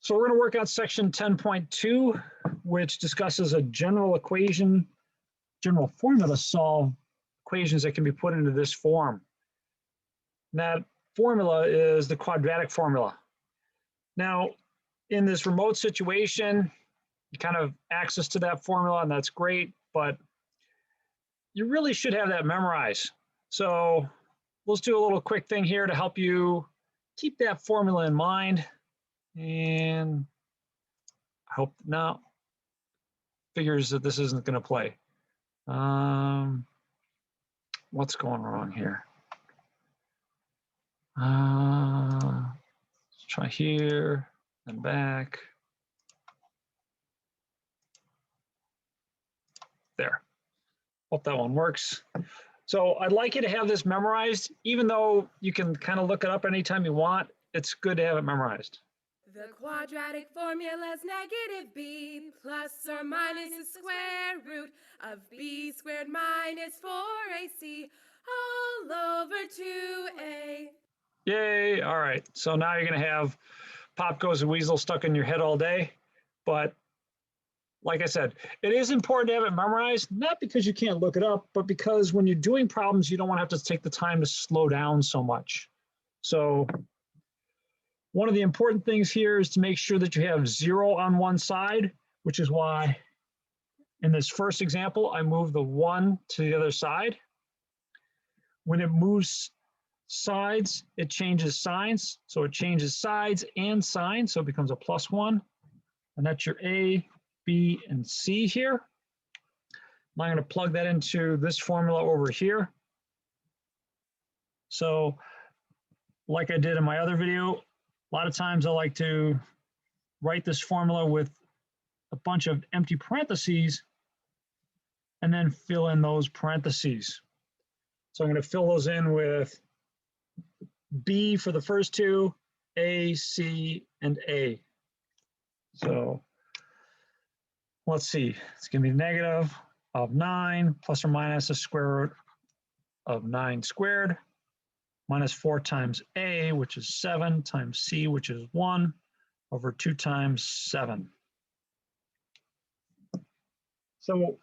So we're going to work on section 10.2, which discusses a general equation, general formula to solve equations that can be put into this form. And that formula is the quadratic formula. Now, in this remote situation, you kind of access to that formula, and that's great, but you really should have that memorized. So let's do a little quick thing here to help you keep that formula in mind. And I hope now figures that this isn't going to play. What's going wrong here? Let's try here and back. There. Hope that one works. So I'd like you to have this memorized, even though you can kind of look it up anytime you want. It's good to have it memorized. The quadratic formula is negative b plus or minus the square root of b squared minus 4ac all over 2a. Yay, all right. So now you're going to have Pop Goes a Weasel stuck in your head all day. But like I said, it is important to have it memorized, not because you can't look it up, but because when you're doing problems, you don't want to have to take the time to slow down so much. So one of the important things here is to make sure that you have 0 on one side, which is why in this first example, I move the 1 to the other side. When it moves sides, it changes signs. So it changes sides and signs, so it becomes a +1. And that's your A, B, and C here. I'm going to plug that into this formula over here. So like I did in my other video, a lot of times I like to write this formula with a bunch of empty parentheses and then fill in those parentheses. So I'm going to fill those in with B for the first two, A, C, and A. So let's see, it's going to be negative of 9 plus or minus the square root of 9 squared minus 4 times A, which is 7, times C, which is 1, over 2 times 7. So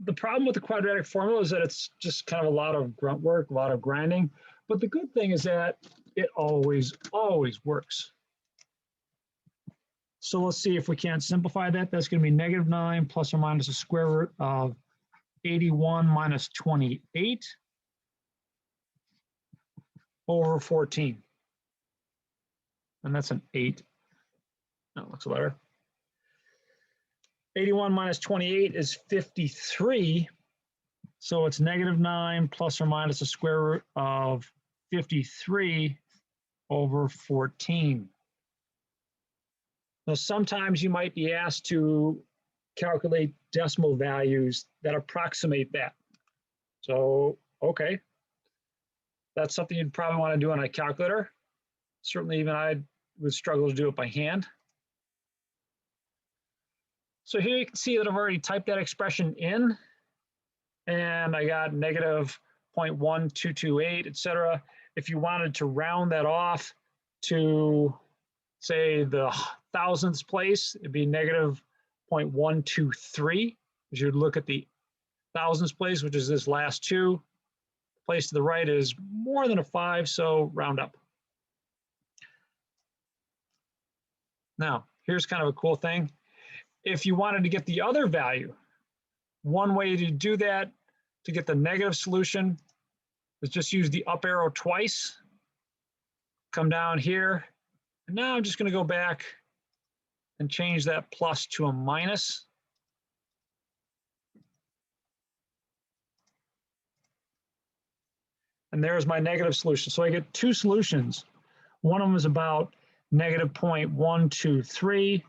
the problem with the quadratic formula is that it's just kind of a lot of grunt work, a lot of grinding. But the good thing is that it always works. So let's see if we can't simplify that. That's going to be negative 9 plus or minus the square root of 81 minus 28 over 14. And that's an 8. That looks better. 81 minus 28 is 53. So it's negative 9 plus or minus the square root of 53 over 14. Now, sometimes you might be asked to calculate decimal values that approximate that. So, okay. That's something you'd probably want to do on a calculator. Certainly, even I would struggle to do it by hand. So here you can see that I've already typed that expression in, and I got negative 0.1228, et cetera. If you wanted to round that off to, say, the thousandths place, it'd be negative 0.123. As you'd look at the thousandths place, which is this last 2. The place to the right is more than a 5, so round up. Now, here's kind of a cool thing. If you wanted to get the other value, one way to do that to get the negative solution is just use the up arrow twice. Come down here. And now I'm just going to go back and change that plus to a minus. And there's my negative solution. So I get 2 solutions. One of them is about negative 0.123,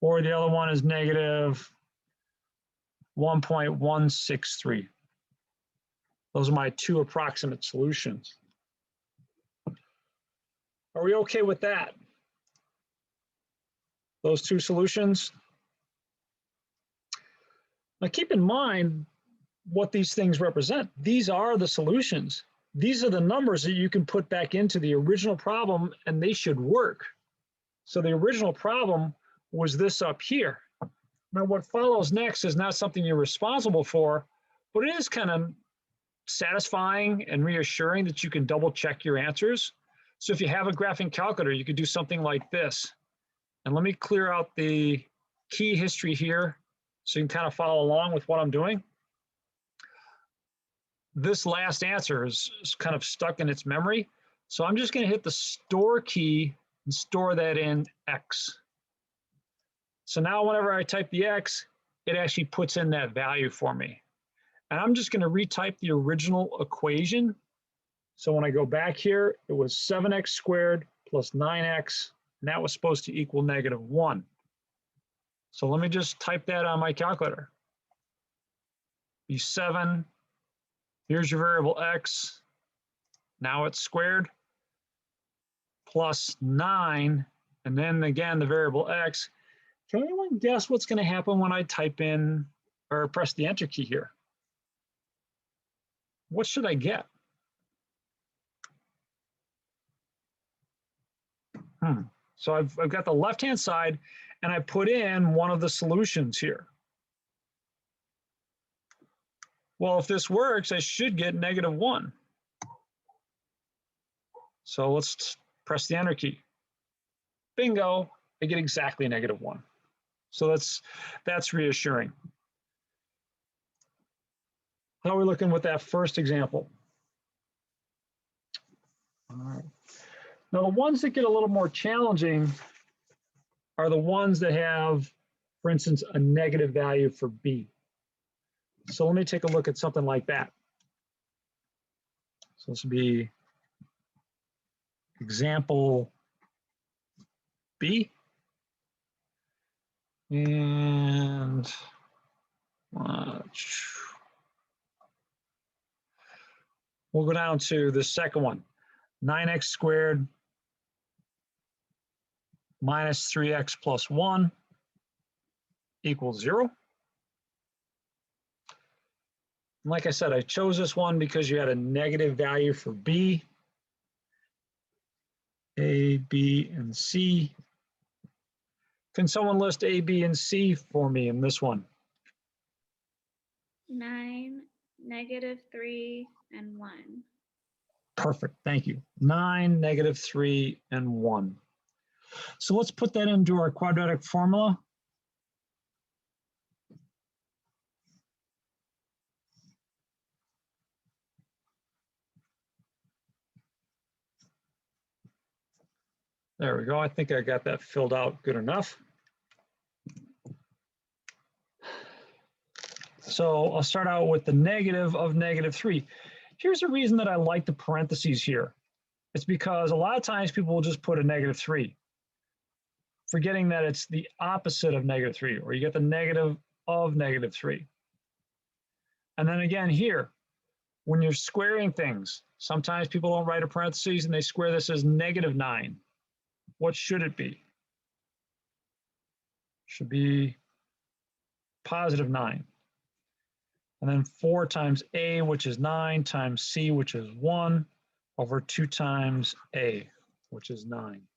or the other one is negative 1.163. Those are my 2 approximate solutions. Are we okay with that? Those 2 solutions? Now keep in mind what these things represent. These are the solutions. These are the numbers that you can put back into the original problem, and they should work. So the original problem was this up here. Now what follows next is not something you're responsible for, but it is kind of satisfying and reassuring that you can double check your answers. So if you have a graphing calculator, you could do something like this. And let me clear out the key history here so you can kind of follow along with what I'm doing. This last answer is kind of stuck in its memory. So I'm just going to hit the store key and store that in X. So now whenever I type the X, it actually puts in that value for me. And I'm just going to retype the original equation. So when I go back here, it was 7x squared plus 9x, and that was supposed to equal -1. So let me just type that on my calculator. Be 7, here's your variable x, now it's squared, plus 9, and then again the variable x. Can anyone guess what's going to happen when I type in or press the enter key here? What should I get? So I've got the left-hand side, and I put in one of the solutions here. Well, if this works, I should get -1. So let's press the enter key. Bingo, I get exactly -1. So that's reassuring. How are we looking with that first example? All right. Now, the ones that get a little more challenging are the ones that have, for instance, a negative value for B. So let me take a look at something like that. So this would be example B. And we'll go down to the second one, 9x squared minus 3x plus 1 equals 0. And like I said, I chose this one because you had a negative value for B, A, B, and C. Can someone list A, B, and C for me in this one? 9, -3, and 1. Perfect, thank you. 9, -3, and 1. So let's put that into our quadratic formula. There we go. I think I got that filled out good enough. So I'll start out with the negative of -3. Here's the reason that I like the parentheses here. It's because a lot of times people will just put a -3, forgetting that it's the opposite of -3, or you get the negative of -3. And then again here, when you're squaring things, sometimes people don't write a parentheses and they square this as -9. What should it be? Should be +9. And then 4 times A, which is 9, times C, which is 1, over 2 times A, which is 9.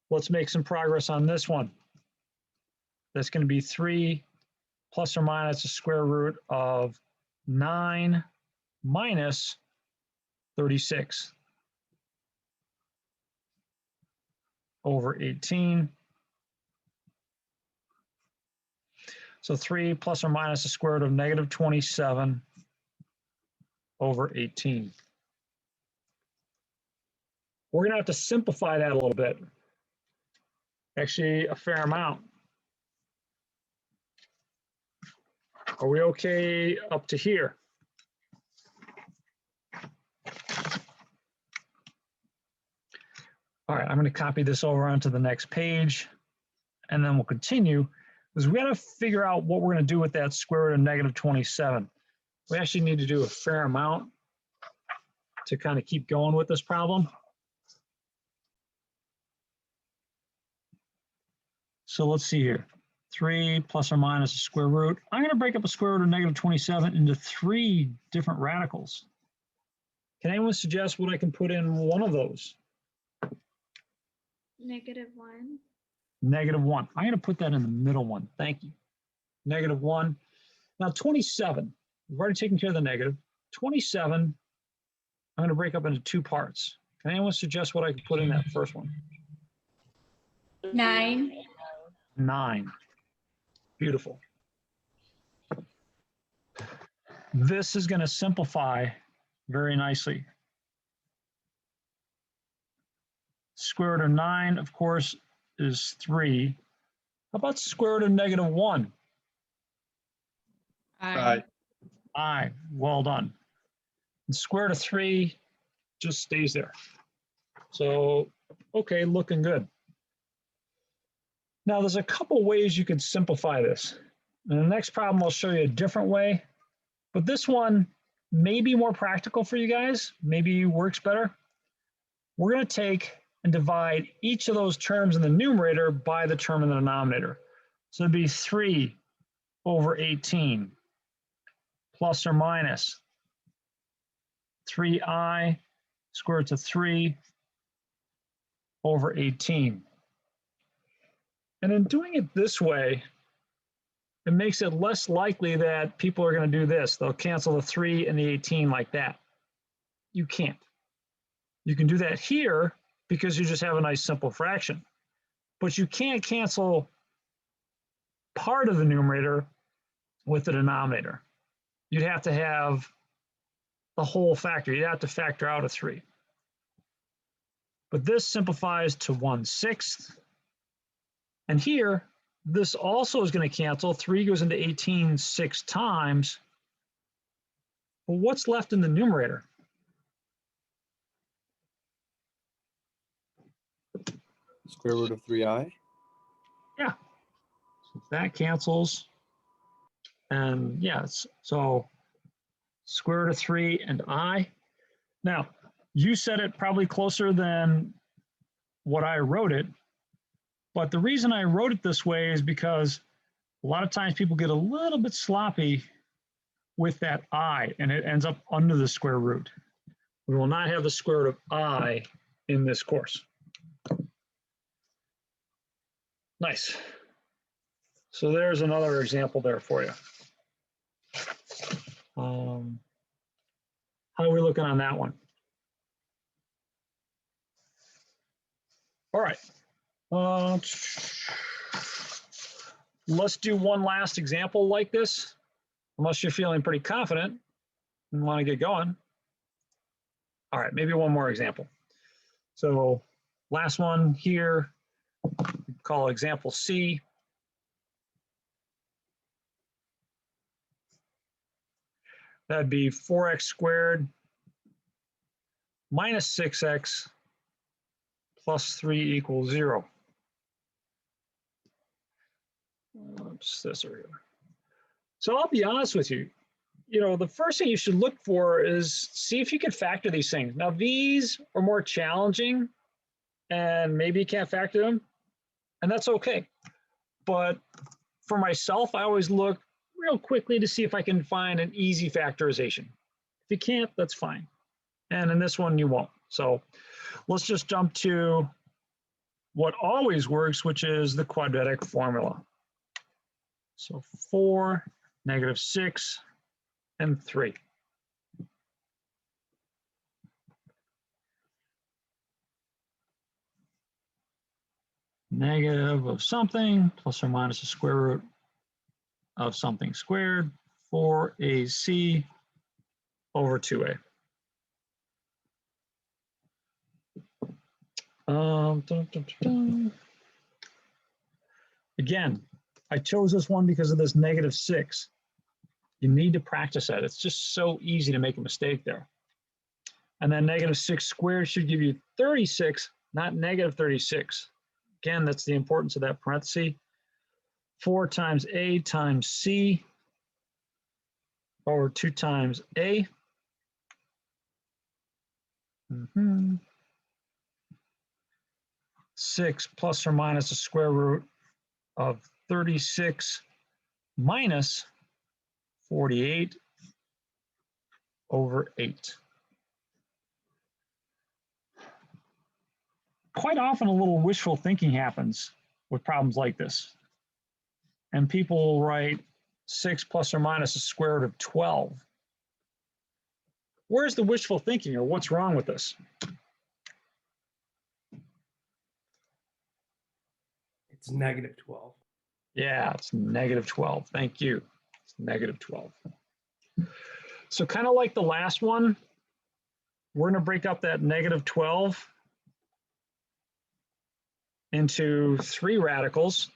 Let's make some progress on this one. That's going to be 3 plus or minus the square root of 9 minus 36 over 18. So 3 plus or minus the square root of -27 over 18. We're going to have to simplify that a little bit. Actually, a fair amount. Are we okay up to here? All right, I'm going to copy this over onto the next page, and then we'll continue, because we got to figure out what we're going to do with that square root of -27. We actually need to do a fair amount to kind of keep going with this problem. So let's see here. 3 plus or minus the square root. I'm going to break up a square root of -27 into 3 different radicals. Can anyone suggest what I can put in one of those? -1. -1. I'm going to put that in the middle one. Thank you. -1. Now 27. We've already taken care of the negative. 27, I'm going to break up into two parts. Can anyone suggest what I could put in that first one? 9. 9. Beautiful. This is going to simplify very nicely. Square root of 9, of course, is 3. How about square root of -1? I. I. Well done. And square root of 3 just stays there. So, okay, looking good. Now, there's a couple ways you could simplify this. In the next problem, I'll show you a different way. But this one may be more practical for you guys. Maybe works better. We're going to take and divide each of those terms in the numerator by the term in the denominator. So it'd be 3 over 18 plus or minus 3i square root of 3 over 18. And in doing it this way, it makes it less likely that people are going to do this. They'll cancel the 3 and the 18 like that. You can't. You can do that here because you just have a nice simple fraction. But you can't cancel part of the numerator with the denominator. You'd have to have the whole factor. You'd have to factor out a 3. But this simplifies to 1/6. And here, this also is going to cancel. 3 goes into 18 6 times. Well, what's left in the numerator? Square root of 3i. Yeah. So that cancels. And yeah, so square root of 3 and I. Now, you said it probably closer than what I wrote it. But the reason I wrote it this way is because a lot of times people get a little bit sloppy with that I, and it ends up under the square root. We will not have the square root of I in this course. Nice. So there's another example there for you. How are we looking on that one? All right. Let's do one last example like this, unless you're feeling pretty confident and want to get going. All right, maybe one more example. So last one here, we call example C. That'd be 4x squared minus 6x plus 3 equals 0. Oops, this over here. So I'll be honest with you. The first thing you should look for is see if you can factor these things. Now, these are more challenging, and maybe you can't factor them, and that's okay. But for myself, I always look real quickly to see if I can find an easy factorization. If you can't, that's fine. And in this one, you won't. So let's just jump to what always works, which is the quadratic formula. So 4, -6, and 3. Negative of something plus or minus the square root of something squared, 4ac over 2a. Again, I chose this one because of this -6. You need to practice that. It's just so easy to make a mistake there. And then -6 squared should give you 36, not -36. Again, that's the importance of that parenthesis. 4 times a times c over 2 times a. 6 plus or minus the square root of 36 minus 48 over 8. quite often a little wishful thinking happens with problems like this. And people will write 6 plus or minus the square root of 12. Where's the wishful thinking, or what's wrong with this? It's negative 12. Yeah, it's negative 12. Thank you. It's negative 12. So kind of like the last one, we're going to break up that negative 12 into 3 radicals.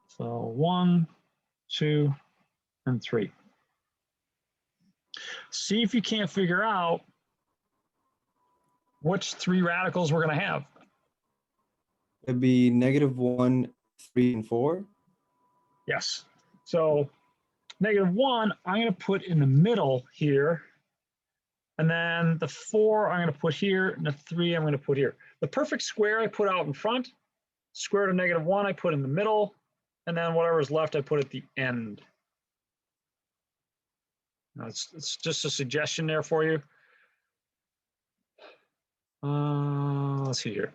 So 1, 2, and 3. See if you can't figure out which 3 radicals we're going to have. It'd be -1, 3, and 4. Yes. So -1, I'm going to put in the middle here. And then the 4 I'm going to put here, and the 3 I'm going to put here. The perfect square I put out in front, square root of -1 I put in the middle, and then whatever's left I put at the end. Now it's just a suggestion there for you. Let's see here.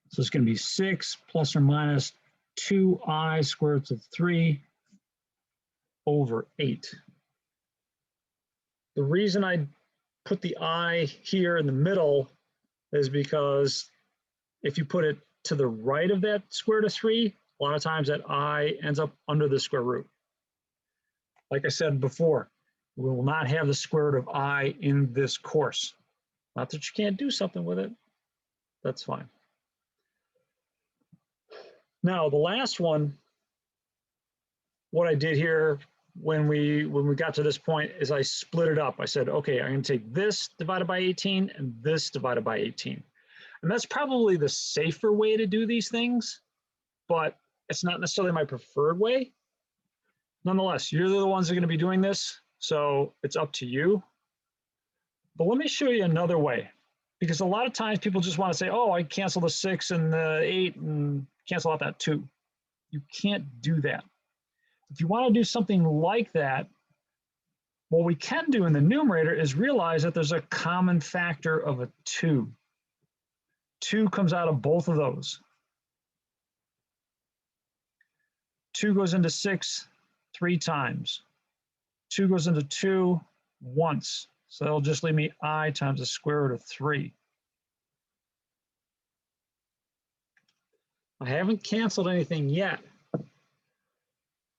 So it's going to be 6 plus or minus 2i square root of 3 over 8. The reason I put the I here in the middle is because if you put it to the right of that square root of 3, a lot of times that I ends up under the square root. Like I said before, we will not have the square root of I in this course. Not that you can't do something with it. That's fine. Now, the last one, what I did here when we got to this point is I split it up. I said, okay, I'm going to take this divided by 18 and this divided by 18. And that's probably the safer way to do these things, but it's not necessarily my preferred way. Nonetheless, you're the ones that are going to be doing this, so it's up to you. But let me show you another way, because a lot of times people just want to say, oh, I cancel the 6 and the 8 and cancel out that 2. You can't do that. If you want to do something like that, what we can do in the numerator is realize that there's a common factor of a 2. 2 comes out of both of those. 2 goes into 6 3 times. 2 goes into 2 once. So that'll just leave me I times the square root of 3. I haven't canceled anything yet.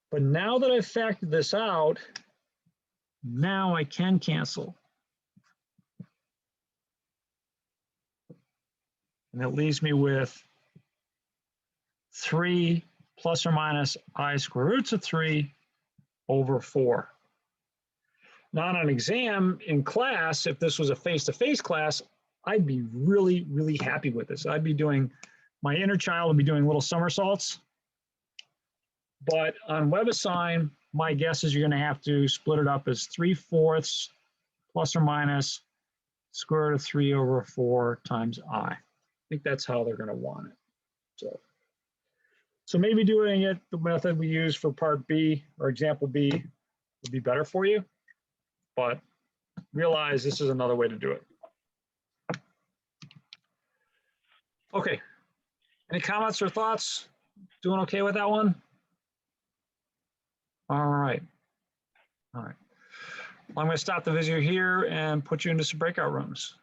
But now that I've factored this out, now I can cancel. And it leaves me with 3 plus or minus I square roots of 3 over 4. Now on an exam in class, if this was a face-to-face class, I'd be really, really happy with this. I'd be doing, my inner child would be doing little somersaults. But on WebAssign, my guess is you're going to have to split it up as 3/4 plus or minus square root of 3 over 4 times I. I think that's how they're going to want it. So maybe doing it the method we use for part B or example B would be better for you, but realize this is another way to do it. Okay, any comments or thoughts? Doing okay with that one? All right. All right. Well, I'm going to stop the video here and put you into some breakout rooms.